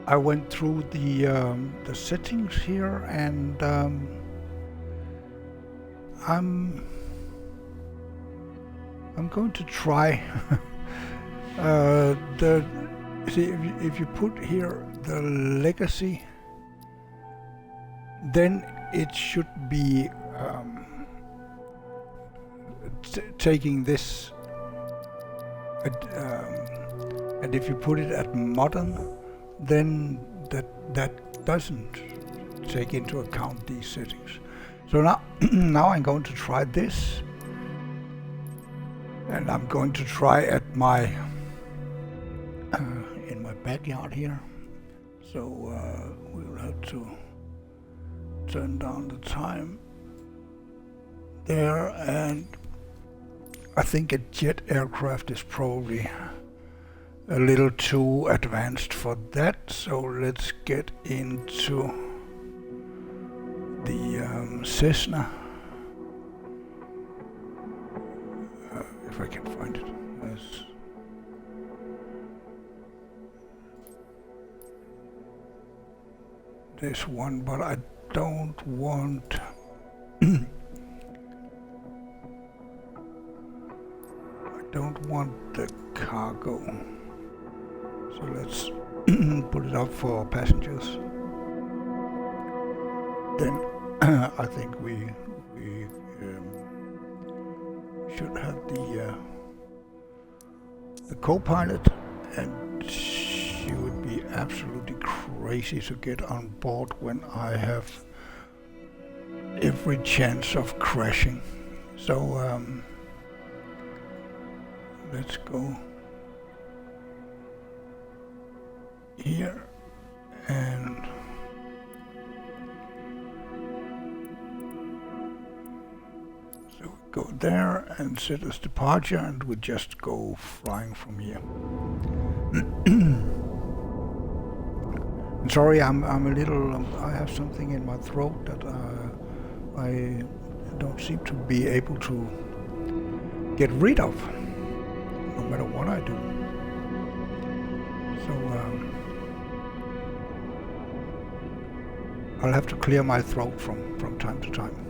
I went through the settings here, and I'm going to try see if you put here the legacy, then it should be taking this, and if you put it at modern, then that doesn't take into account these settings. So now now I'm going to try this, and I'm going to try at my in my backyard here. So we will have to turn down the time there, and I think a jet aircraft is probably a little too advanced for that. So let's get into the Cessna, if I can find it. Yes. This one, but I don't want I don't want the cargo. So let's put it up for passengers. Then I think we should have the co-pilot, and she would be absolutely crazy to get on board when I have every chance of crashing. So let's go here and so we go there and set as departure, and we just go flying from here. Sorry, I'm a little I have something in my throat that I don't seem to be able to get rid of, no matter what I do. So I'll have to clear my throat from time to time.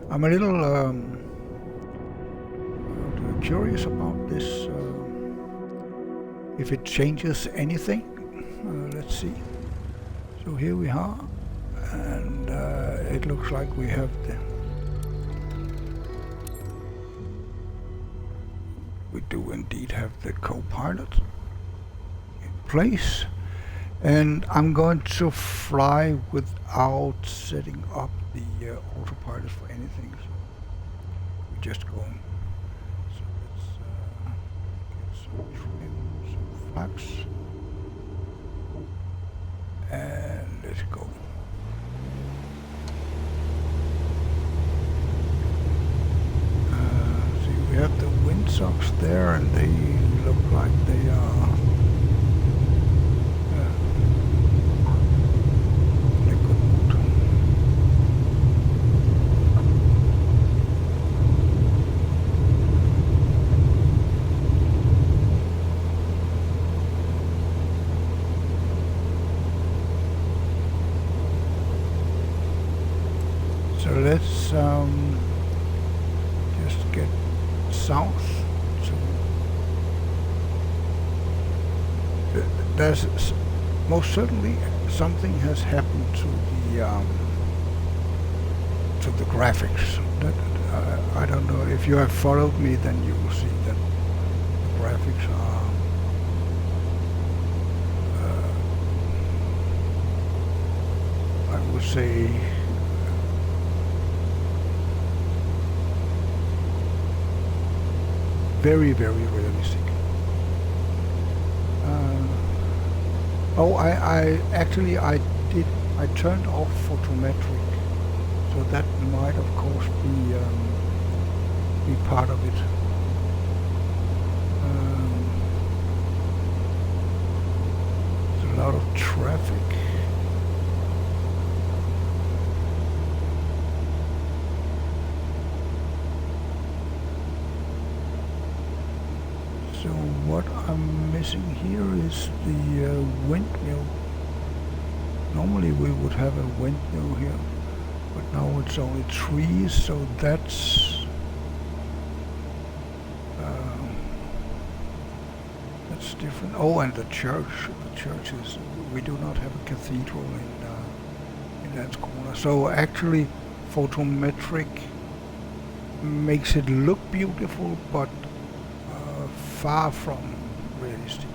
I'm a little curious about this, if it changes anything. Let's see. So here we are, and it looks like we have we do indeed have the co-pilot in place, and I'm going to fly without setting up the autopilot for anything. So we just go. So let's get some trim, some flaps, and let's go. See, we have the windsocks there, and they look like they are let's just get south. So there's most certainly something has happened to the graphics. That I don't know if you have followed me, then you will see that the graphics are I would say very, very realistic. I turned off photometric, so that might of course be part of it. There's a lot of traffic. So what I'm missing here is the windmill. Normally we would have a windmill here, but now it's only trees, so that's different. Oh, and the church. The church is. We do not have a cathedral in Landskrona. So actually, photometric makes it look beautiful, but far from realistic,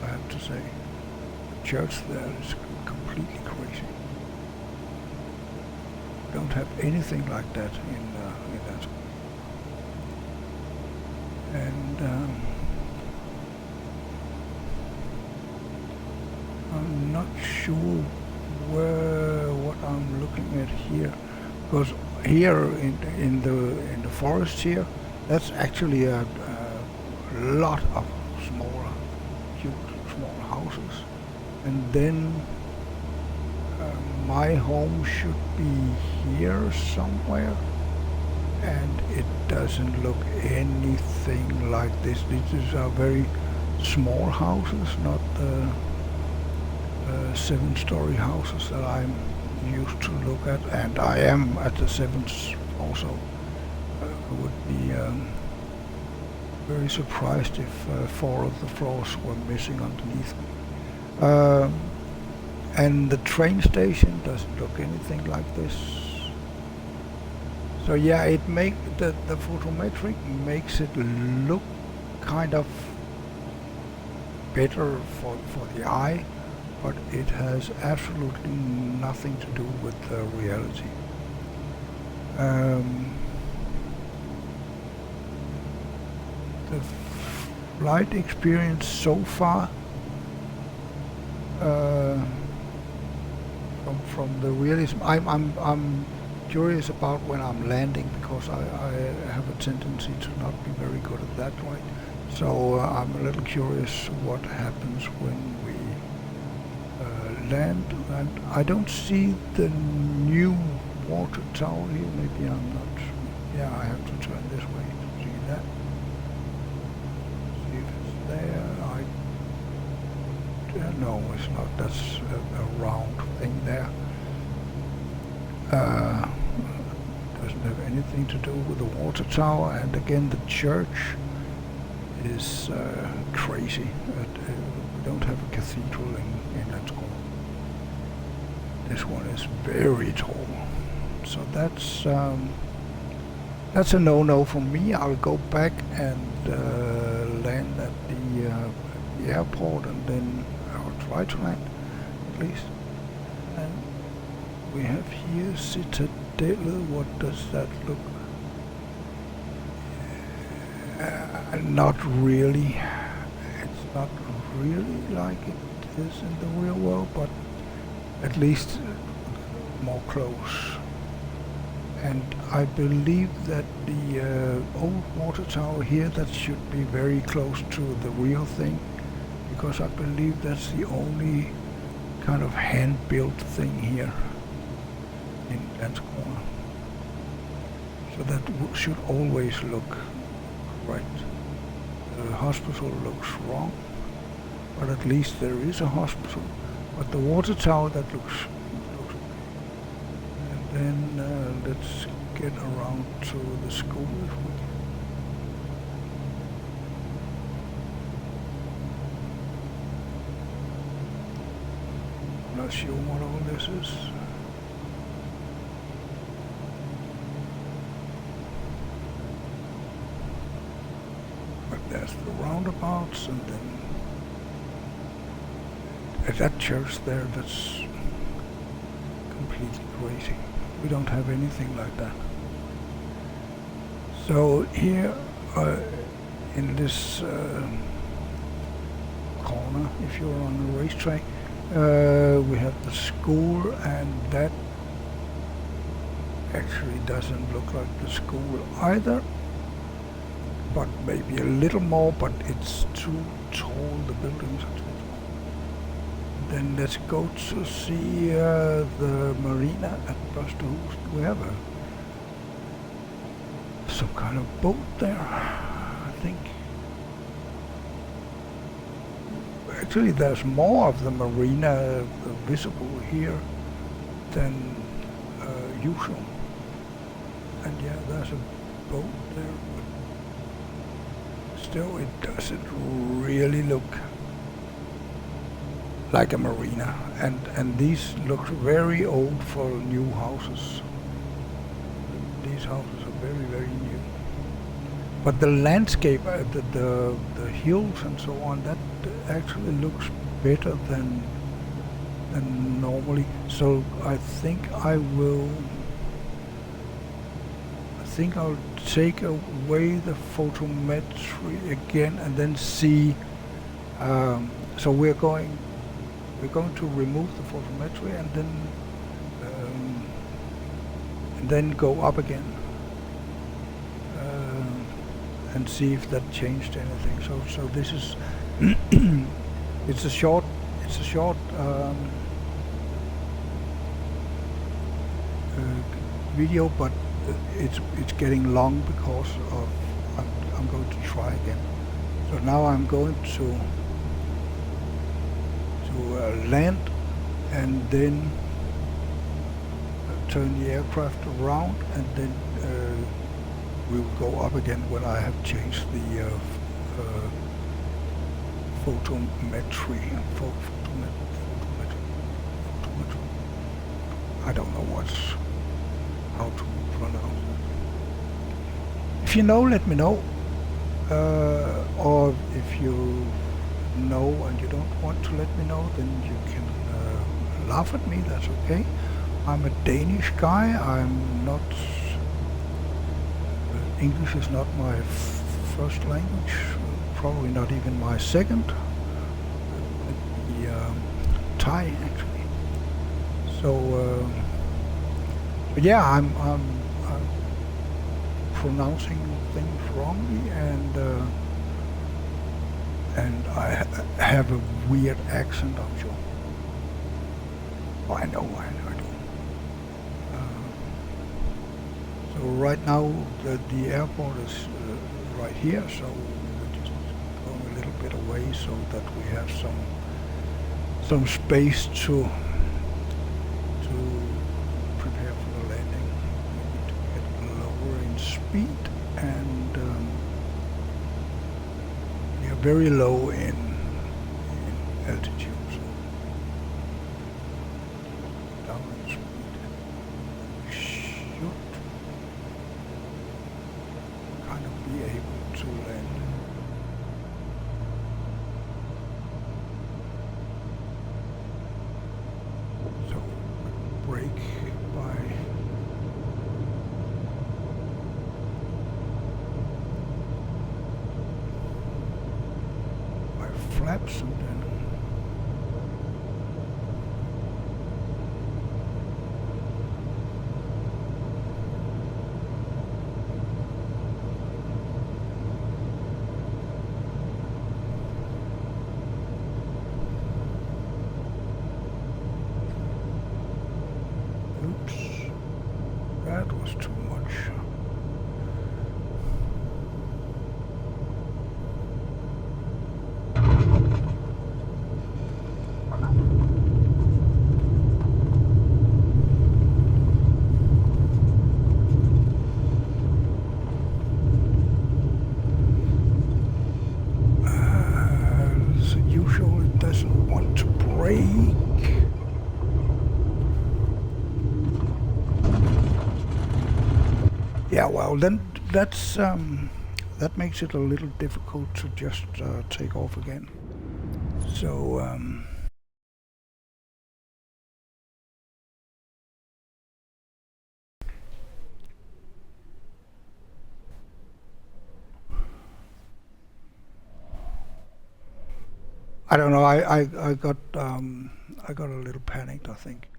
I have to say. The church there is completely crazy. We don't have anything like that in Landskrona. And I'm not sure what I'm looking at here, because here in the forest here, that's actually a lot of smaller, cute, small houses, and then my home should be here somewhere, and it doesn't look anything like this. These are very small houses, not the 7-story houses that I'm used to look at, and I am at the 7th also. I would be very surprised if 4 of the floors were missing underneath me. And the train station doesn't look anything like this. So yeah, the photometric makes it look kind of better for the eye, but it has absolutely nothing to do with reality. The flight experience so far from the realism, I'm curious about when I'm landing, because I have a tendency to not be very good at that right. So I'm a little curious what happens when we land, and I don't see the new water tower here. Maybe I'm not. Yeah, I have to turn this way to see that. See if it's there. No, it's not. That's a round thing there. Doesn't have anything to do with the water tower, and again the church is crazy. We don't have a cathedral in Landskrona. This one is very tall, so that's a no-no for me. I'll go back and land at the airport, and then I'll try to land at least. And we have here Citadel. What does that look? Not really. It's not really like it is in the real world, but at least more close. And I believe that the old water tower here, that should be very close to the real thing, because I believe that's the only kind of hand-built thing here in Landskrona. So that should always look right. The hospital looks wrong, but at least there is a hospital. But the water tower, that looks okay. And then let's get around to the school if we can. I'm not sure what all this is. There's the roundabouts, and then at that church there, that's completely crazy. We don't have anything like that. So here in this corner, if you're on the racetrack, we have the school, and that actually doesn't look like the school either. But maybe a little more, but it's too tall, the buildings are too tall. then let's go to see the marina at Brøsterhus. We have some kind of boat there, I think. Actually, there's more of the marina visible here than usual. And yeah, there's a boat there, but still it doesn't really look like a marina. And these look very old for new houses. These houses are very, very new. But the landscape, the hills and so on, that actually looks better than normally. So I think I'll take away the photometry again and then see. So we're going to remove the photometry and then go up again and see if that changed anything. So this is it's a short video, but it's getting long because of I'm going to try again. So now I'm going to land and then turn the aircraft around, and then we will go up again when I have changed the photometry. I don't know how to pronounce it. If you know, let me know. Or if you know and you don't want to let me know, then you can laugh at me, that's okay. I'm a Danish guy. I'm not... English is not my first language, probably not even my second. Thai, actually. So, but yeah, I'm pronouncing things wrongly, and I have a weird accent, I'm sure. Oh, I know I do. So right now the airport is right here, so we're just going a little bit away so that we have some space to prepare for the landing. We need to get lower in speed, and we are very low in altitude. So down in speed. We should kind of be able to land. So brake by flaps, and then oops, that was too much. As usual, it doesn't want to brake. Yeah, well, then that's that makes it a little difficult to just take off again. So I don't know. I got a little panicked, I think.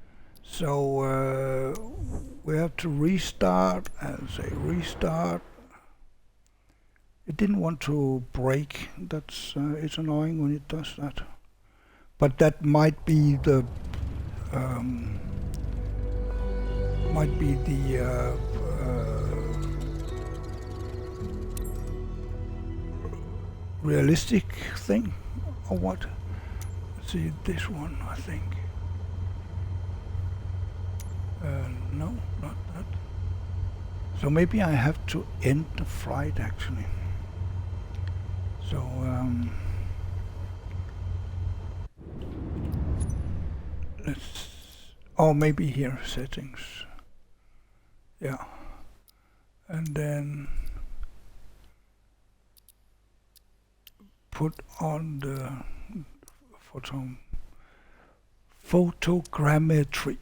So we have to restart and say restart. It didn't want to brake. That's it's annoying when it does that. but that might be the um, realistic thing, or what? Let's see, this one, I think. No, not that. So maybe I have to end the flight actually. So let's, or maybe here, settings. Yeah. And then put on the photogrammetry.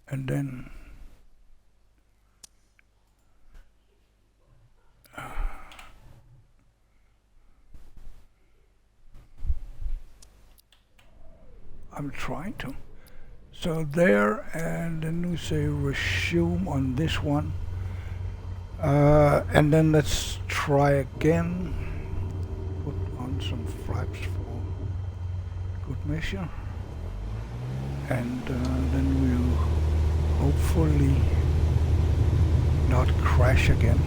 And then I'm trying to. So there, and then we say resume on this one. And then let's try again. Put on some flaps for good measure. And then we'll hopefully not crash again.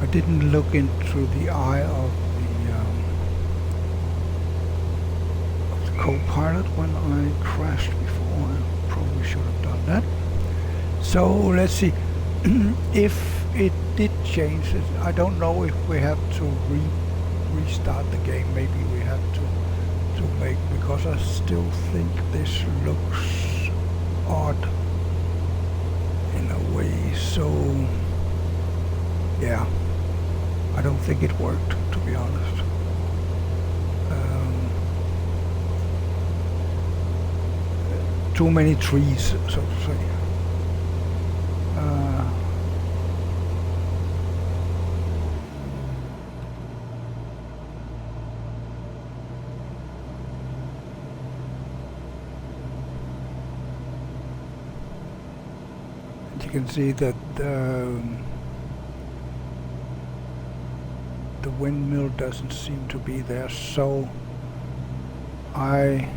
I didn't look into the eye of the co-pilot when I crashed before. I probably should have done that. So let's see. If it did change it, I don't know if we have to restart the game. Maybe we have to make, because I still think this looks odd in a way. So yeah, I don't think it worked, to be honest. Too many trees, so to say. And you can see that the windmill doesn't seem to be there, so I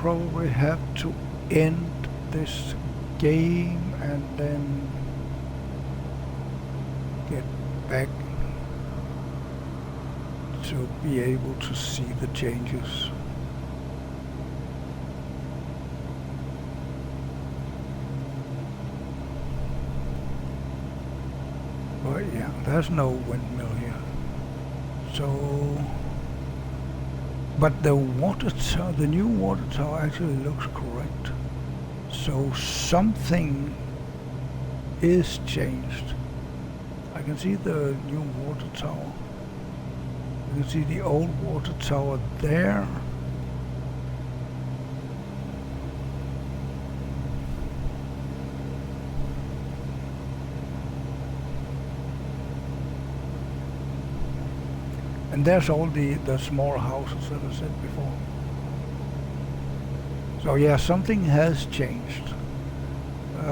probably have to end this game and then get back to be able to see the changes. But yeah, there's no windmill here. So, but the water tower, the new water tower actually looks correct. So something is changed. I can see the new water tower. You can see the old water tower there. And there's all the small houses that I said before. So yeah, something has changed. And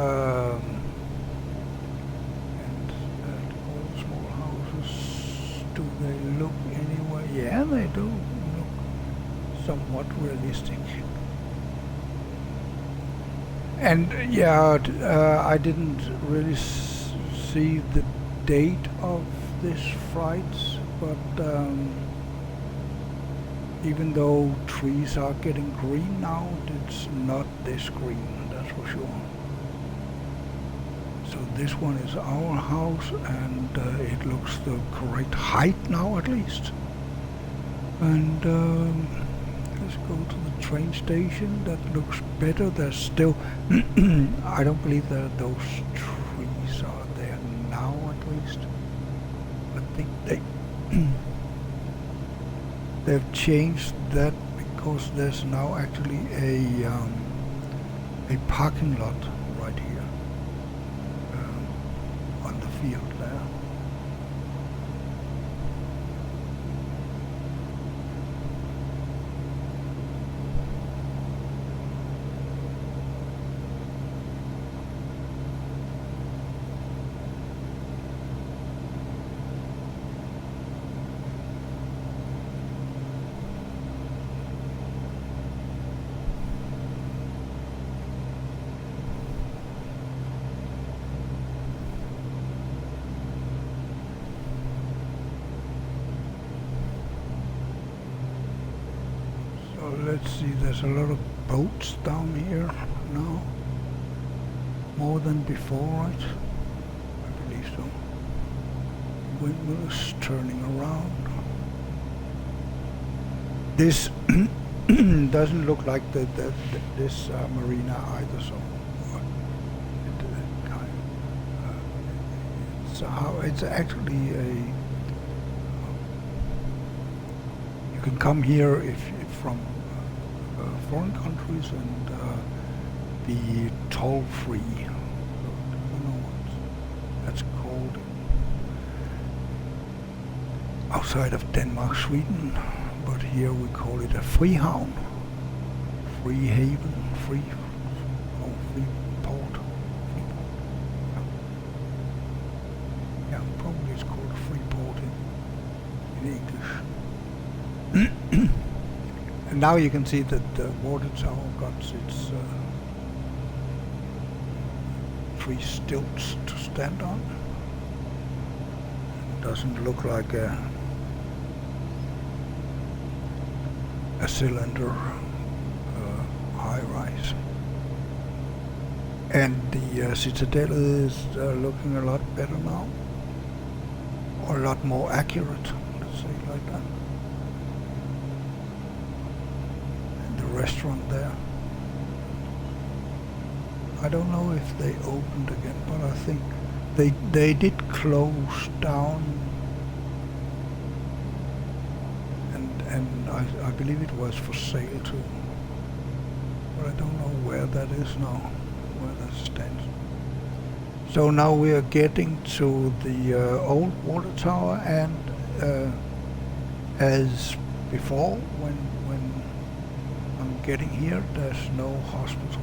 all the small houses, do they look anyway? Yeah, they do look somewhat realistic. And yeah, I didn't really see the date of this flight. But even though trees are getting green now, it's not this green, that's for sure. So this one is our house, and it looks the correct height now, at least. And let's go to the train station. That looks better. There's still I don't believe that those trees are there now, at least. I think they've changed that because there's now actually a parking lot right here on the field there. Let's see, there's a lot of boats down here now. More than before, right? I believe so. Windmill is turning around. This doesn't look like this marina either, so it's actually you can come here if from foreign countries and be toll-free. I don't know what that's called outside of Denmark, Sweden, but here we call it a frihavn, free haven, free port. Yeah, probably it's called a free port in English. And now you can see that the water tower got its 3 stilts to stand on. It doesn't look like a cylinder high-rise. And the citadel is looking a lot better now, or a lot more accurate, let's say it like that. Restaurant there. I don't know if they opened again, but I think they did close down, and I believe it was for sale too, but I don't know where that is now, where that stands. So now we are getting to the old water tower, and as before, when I'm getting here, there's no hospital.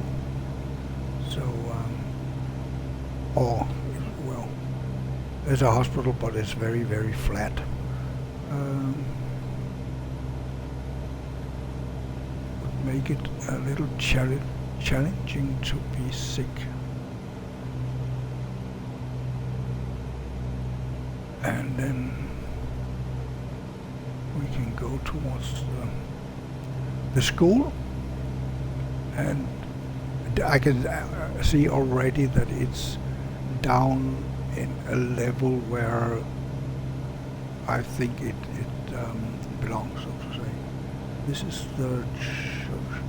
So, or, well, there's a hospital, but it's very, very flat. Would make it a little challenging to be sick. And then we can go towards the school, and I can see already that it's down in a level where I think it belongs, so to say. This is the church,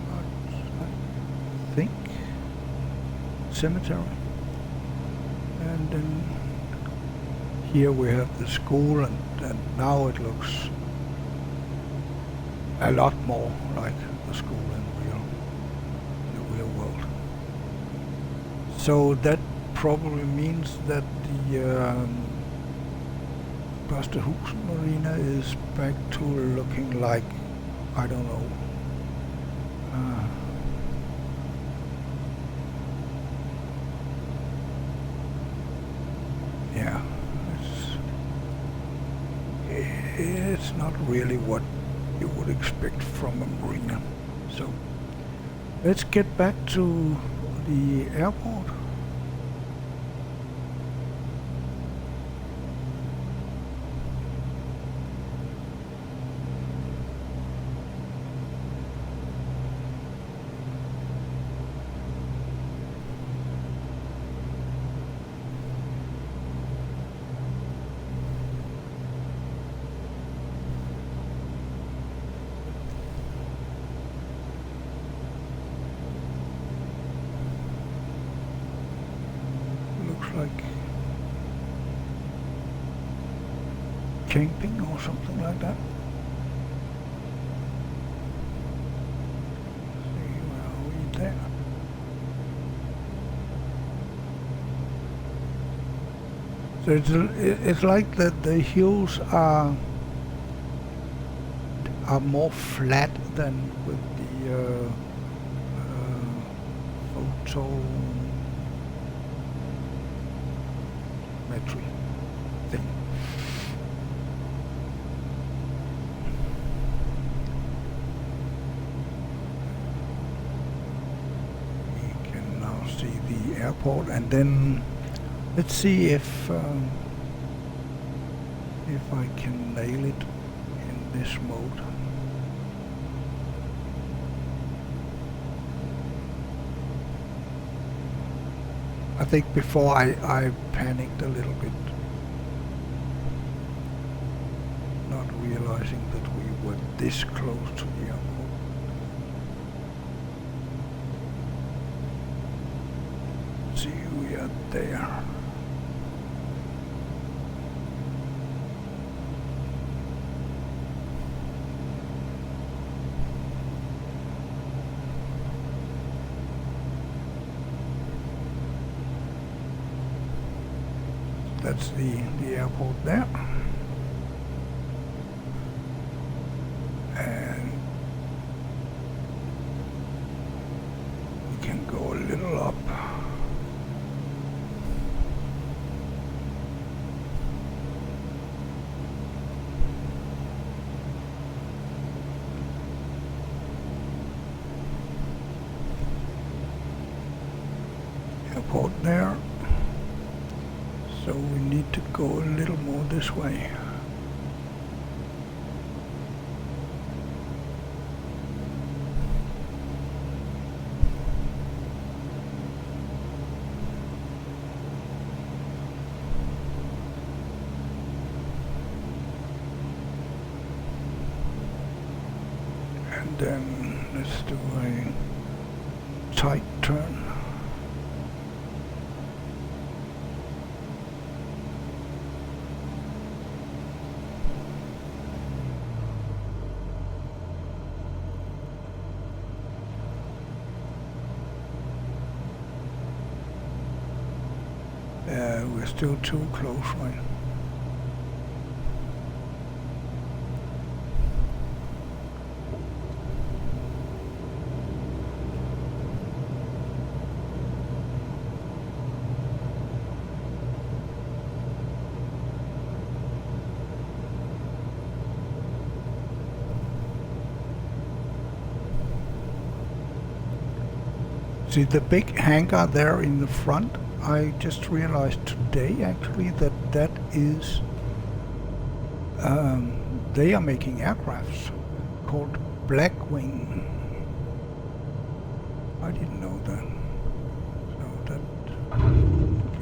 I think, cemetery, and then here we have the school, and now it looks a lot more like the school in the real world. So that probably means that the Basterhusen Marina is back to looking like, I don't know, yeah, it's not really what you would expect from a marina. So let's get back to the airport. Like camping or something like that. So it's like that the hills are more flat than with the photometry thing. We can now see the airport, and then let's see if I can nail it in this mode. I think before I panicked a little bit, not realizing that we were this close to the airport. See, we are there. That's the airport there. And we can go a little up. Airport there. So we need to go a little more this way. And then let's do a tight turn. We're still too close, right? See the big hangar there in the front? I just realized today actually that is they are making aircrafts called Blackwing. I didn't know that. So that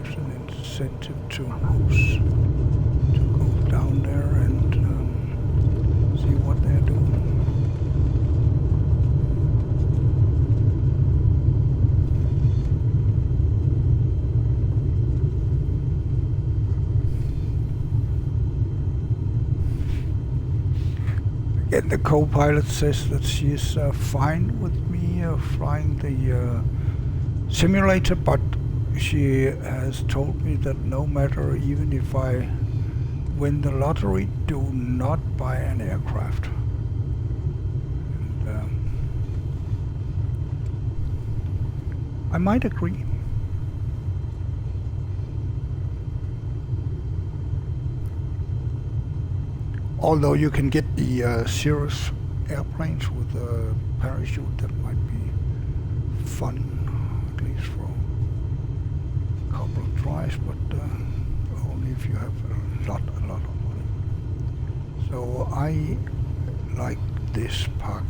gives an incentive to go down there and see what they're doing. And the co-pilot says that she is fine with me flying the simulator, but she has told me that no matter, even if I win the lottery, do not buy an aircraft. And, I might agree. Although you can get the Cirrus airplanes with a parachute, that might be fun, at least for a couple of tries, but only if you have a lot of money. So I like this park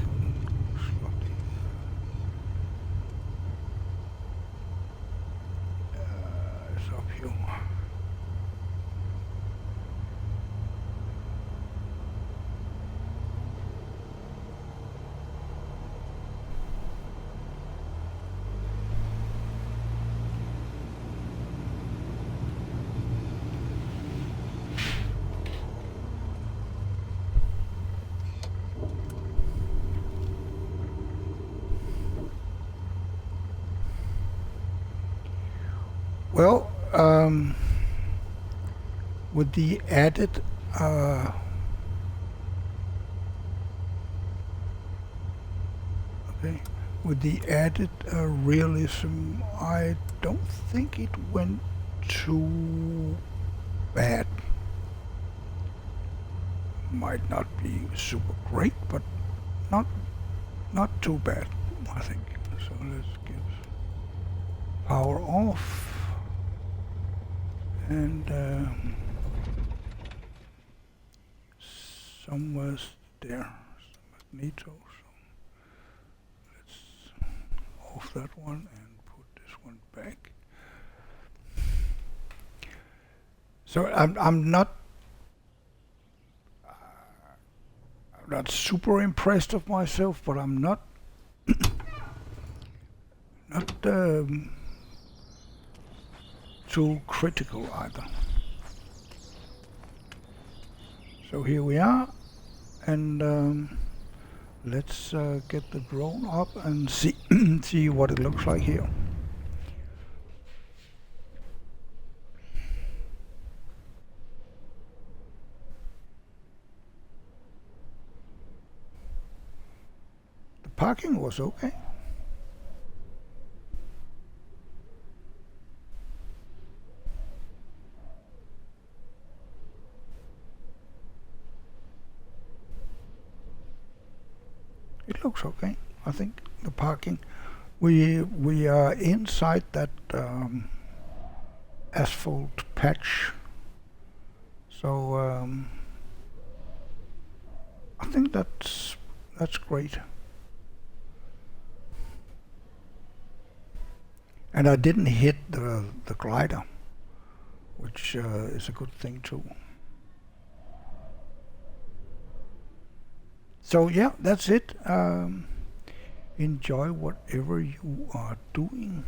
slot. It's up here. Well, with the added okay, with the added realism, I don't think it went too bad. Might not be super great, but not too bad, I think. So let's give power off and somewhere there, magneto. So let's off that one and put this one back. So I'm not super impressed of myself, but I'm not too critical either. So here we are, and let's get the drone up and see see what it looks like here. The parking was okay. It looks okay, I think, the parking. We are inside that asphalt patch, so I think that's great. And I didn't hit the glider, which is a good thing too. So yeah, that's it. Enjoy whatever you are doing.